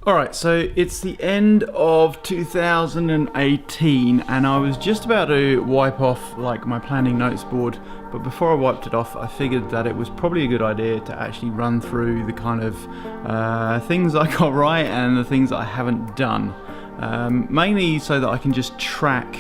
Alright, so it's the end of 2018 and I was just about to wipe off like my planning notes board, but before I wiped it off I figured that it was probably a good idea to actually run through the kind of things I got right and the things that I haven't done. Mainly so that I can just track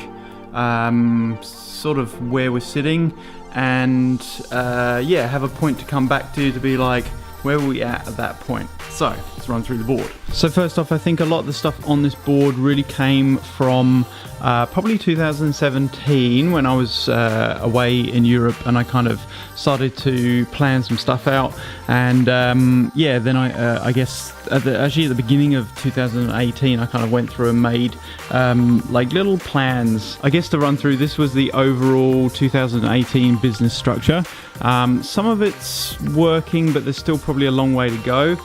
sort of where we're sitting and yeah, have a point to come back to be like, where were we at that point? So let's run through the board. So first off, I think a lot of the stuff on this board really came from probably 2017 when I was away in Europe and I kind of started to plan some stuff out. And yeah, then I guess actually at the beginning of 2018, I kind of went through and made like little plans. I guess to run through, this was the overall 2018 business structure. Some of it's working, but there's still probably a long way to go.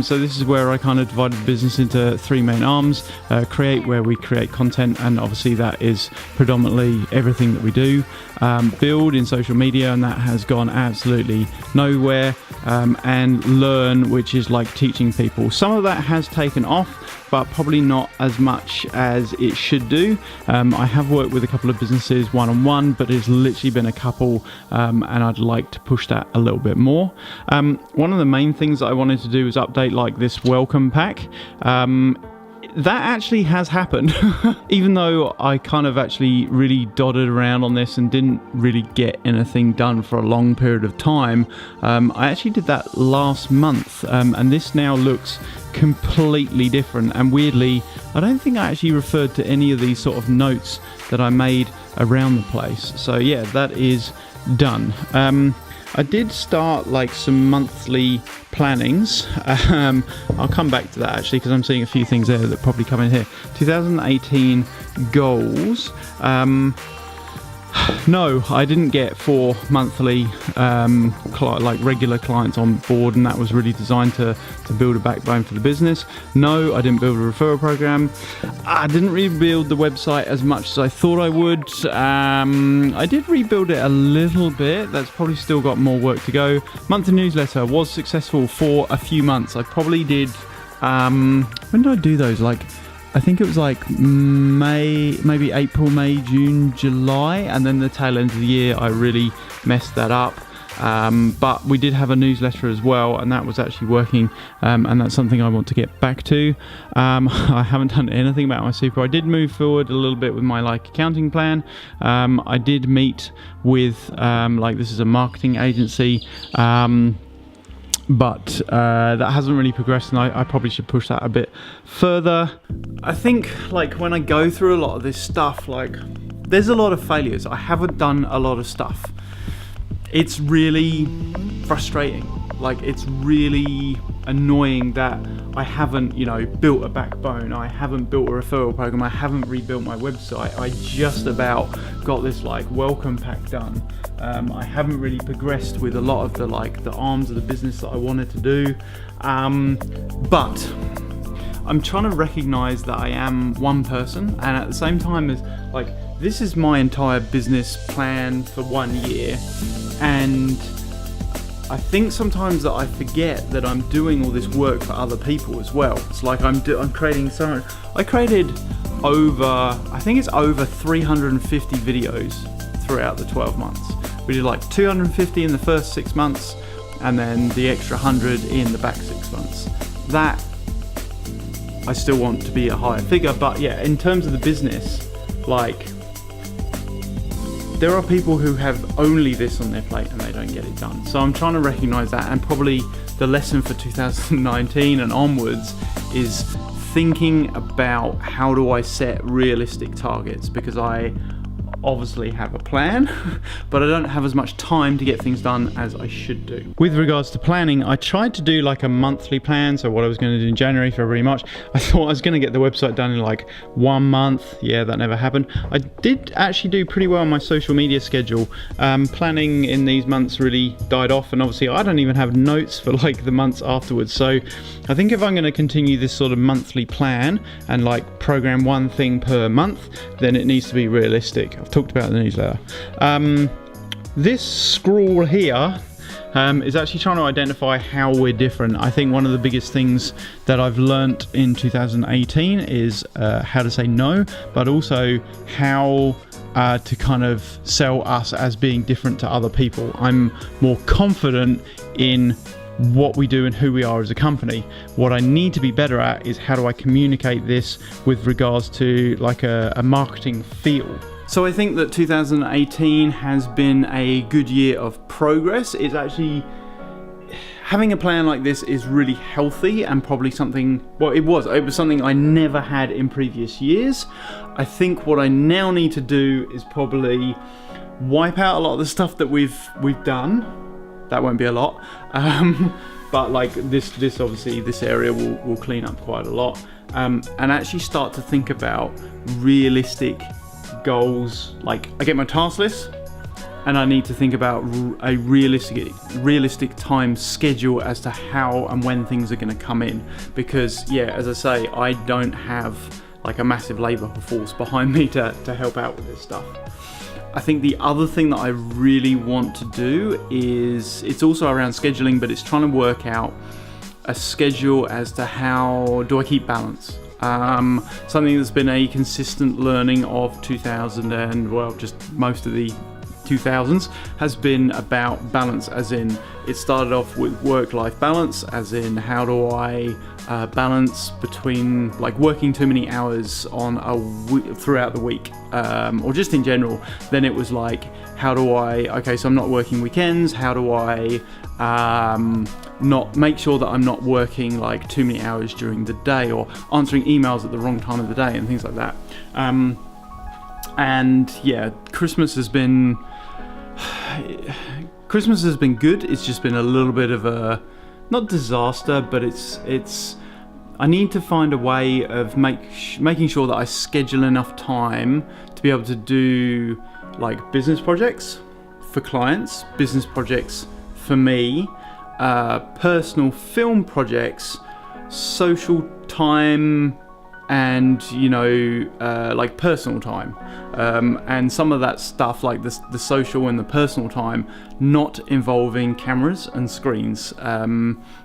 So this is where I kind of divided the business into three main arms. Create, where we create content, and obviously that is predominantly everything that we do. Build in social media, and that has gone absolutely nowhere. And learn, which is like teaching people. Some of that has taken off, but probably not as much as it should do. I have worked with a couple of businesses one-on-one, but it's literally been a couple, and I'd like to push that a little bit more. One of the main things that I wanted to do was update like this welcome pack. That actually has happened, even though I kind of actually really dotted around on this and didn't really get anything done for a long period of time. I actually did that last month, and this now looks completely different. And weirdly, I don't think I actually referred to any of these sort of notes that I made around the place. So yeah, that is done. I did start like some monthly plannings. I'll come back to that actually, because I'm seeing a few things there that probably come in here. 2018 goals. No, I didn't get 4 monthly like regular clients on board, and that was really designed to build a backbone for the business. No, I didn't build a referral program. I didn't rebuild the website as much as I thought I would. I did rebuild it a little bit. That's probably still got more work to go. Monthly newsletter was successful for a few months. I probably did, when did I do those? Like, I think it was like May, maybe April, May, June, July, and then the tail end of the year I really messed that up. But we did have a newsletter as well, and that was actually working, and that's something I want to get back to. I haven't done anything about my super. I did move forward a little bit with my like accounting plan. I did meet with like, this is a marketing agency, but that hasn't really progressed, and I probably should push that a bit further. I think like when I go through a lot of this stuff, like there's a lot of failures. I haven't done a lot of stuff. It's really frustrating. Like, it's really annoying that I haven't, you know, built a backbone. I haven't built a referral program. I haven't rebuilt my website. I just about got this like welcome pack done. I haven't really progressed with a lot of the like the arms of the business that I wanted to do. But I'm trying to recognize that I am one person, and at the same time as like, this is my entire business plan for 1 year. And I think sometimes that I forget that I'm doing all this work for other people as well. It's like I'm creating so much. I created over, I think it's over 350 videos throughout the 12 months. We did like 250 in the first 6 months, and then the extra 100 in the back 6 months. That, I still want to be a higher figure, but yeah, in terms of the business, like, there are people who have only this on their plate and they don't get it done. So I'm trying to recognize that, and probably the lesson for 2019 and onwards is thinking about how do I set realistic targets, because I obviously have a plan, but I don't have as much time to get things done as I should do. With regards to planning, I tried to do like a monthly plan, so what I was going to do in January, February, March. I thought I was going to get the website done in like 1 month. Yeah, that never happened. I did actually do pretty well on my social media schedule. Planning in these months really died off, and obviously I don't even have notes for like the months afterwards. So I think if I'm going to continue this sort of monthly plan and like program one thing per month, then it needs to be realistic. I've talked about the newsletter. This scroll here is actually trying to identify how we're different. I think one of the biggest things that I've learnt in 2018 is how to say no, but also how to kind of sell us as being different to other people. I'm more confident in what we do and who we are as a company. What I need to be better at is how do I communicate this with regards to like a marketing feel. So I think that 2018 has been a good year of progress. It's actually, having a plan like this is really healthy and probably something, well, it was something I never had in previous years. I think what I now need to do is probably wipe out a lot of the stuff that we've done. That won't be a lot, but like this obviously this area will clean up quite a lot, and actually start to think about realistic goals. Like I get my task list, and I need to think about a realistic time schedule as to how and when things are going to come in. Because yeah, as I say, I don't have like a massive labour force behind me to help out with this stuff. I think the other thing that I really want to do is, it's also around scheduling, but it's trying to work out a schedule as to how do I keep balance. Something that's been a consistent learning of 2000 and, well, just most of the 2000s has been about balance, as in it started off with work-life balance, as in how do I balance between like working too many hours on throughout the week, or just in general. Then it was like, how do I, okay, so I'm not working weekends, how do I not make sure that I'm not working like too many hours during the day, or answering emails at the wrong time of the day and things like that. And yeah, Christmas has been good. It's just been a little bit of a, not disaster, but it's I need to find a way of making sure that I schedule enough time to be able to do like business projects for clients, business projects for me, personal film projects, social time, and you know, like personal time, and some of that stuff like the social and the personal time not involving cameras and screens,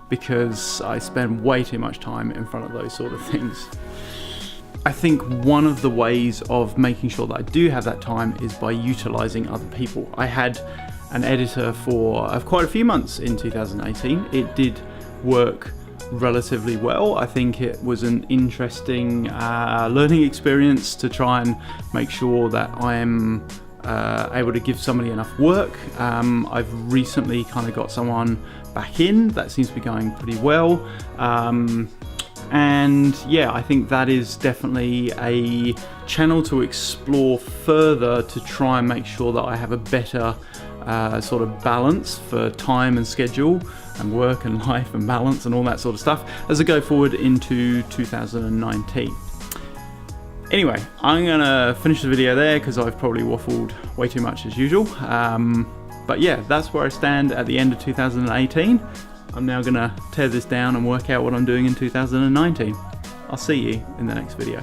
because I spend way too much time in front of those sort of things. I think one of the ways of making sure that I do have that time is by utilizing other people. I had an editor for quite a few months in 2018. It did work relatively well. I think it was an interesting learning experience to try and make sure that I'm able to give somebody enough work. I've recently kind of got someone back in that seems to be going pretty well, and yeah, I think that is definitely a channel to explore further to try and make sure that I have a better sort of balance for time and schedule and work and life and balance and all that sort of stuff as I go forward into 2019. Anyway, I'm gonna finish the video there because I've probably waffled way too much as usual. But yeah, that's where I stand at the end of 2018. I'm now gonna tear this down and work out what I'm doing in 2019. I'll see you in the next video.